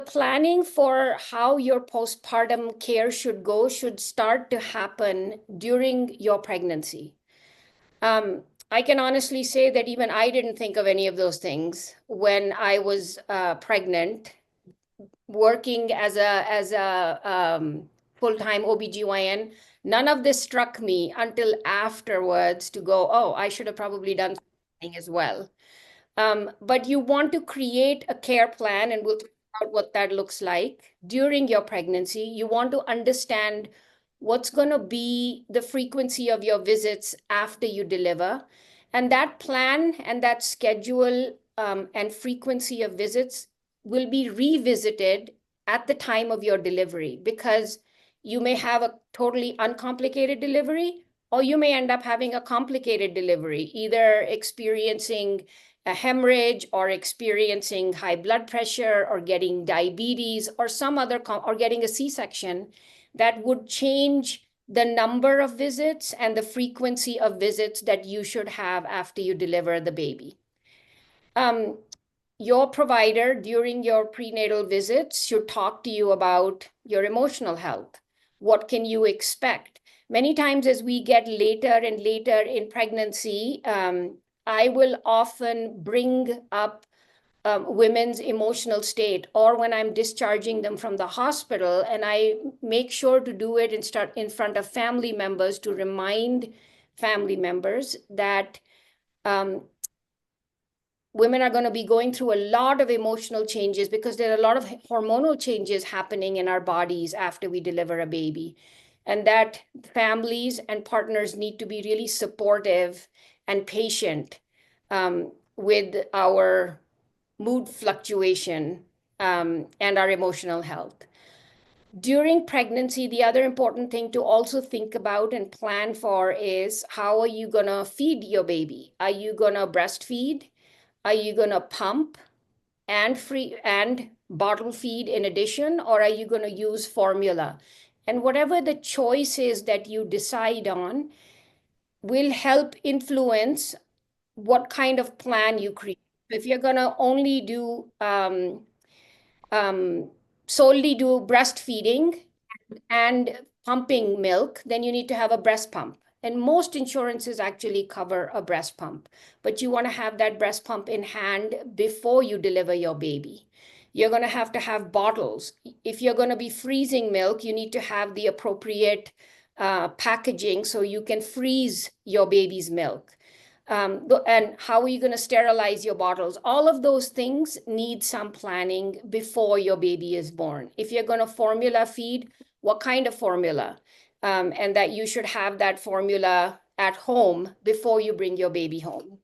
Planning for how your postpartum care should go should start to happen during your pregnancy. I can honestly say that even I didn't think of any of those things when I was pregnant, working as a full-time OBGYN. None of this struck me until afterwards to go, oh, I should have probably done something as well. But you want to create a care plan, and we'll talk about what that looks like during your pregnancy. You want to understand what's going to be the frequency of your visits after you deliver. And that plan and that schedule and frequency of visits will be revisited at the time of your delivery, because you may have a totally uncomplicated delivery, or you may end up having a complicated delivery, either experiencing a hemorrhage or experiencing high blood pressure or getting diabetes or some other, or getting a C-section that would change the number of visits and the frequency of visits that you should have after you deliver the baby. Your provider during your prenatal visits should talk to you about your emotional health. What can you expect? Many times as we get later and later in pregnancy, I will often bring up women's emotional state, or when I'm discharging them from the hospital, and I make sure to do it and start in front of family members to remind family members that women are going to be going through a lot of emotional changes, because there are a lot of hormonal changes happening in our bodies after we deliver a baby, and that families and partners need to be really supportive and patient with our mood fluctuation and our emotional health. During pregnancy, the other important thing to also think about and plan for is, how are you going to feed your baby? Are you going to breastfeed? Are you going to pump and bottle feed in addition, or are you going to use formula? And whatever the choice is that you decide on will help influence what kind of plan you create. If you're going to only do solely do breastfeeding and pumping milk, then you need to have a breast pump. And most insurances actually cover a breast pump, but you want to have that breast pump in hand before you deliver your baby. You're going to have bottles. If you're going to be freezing milk, you need to have the appropriate packaging so you can freeze your baby's milk. And how are you going to sterilize your bottles? All of those things need some planning before your baby is born. If you're going to formula feed, what kind of formula? And that you should have that formula at home before you bring your baby home.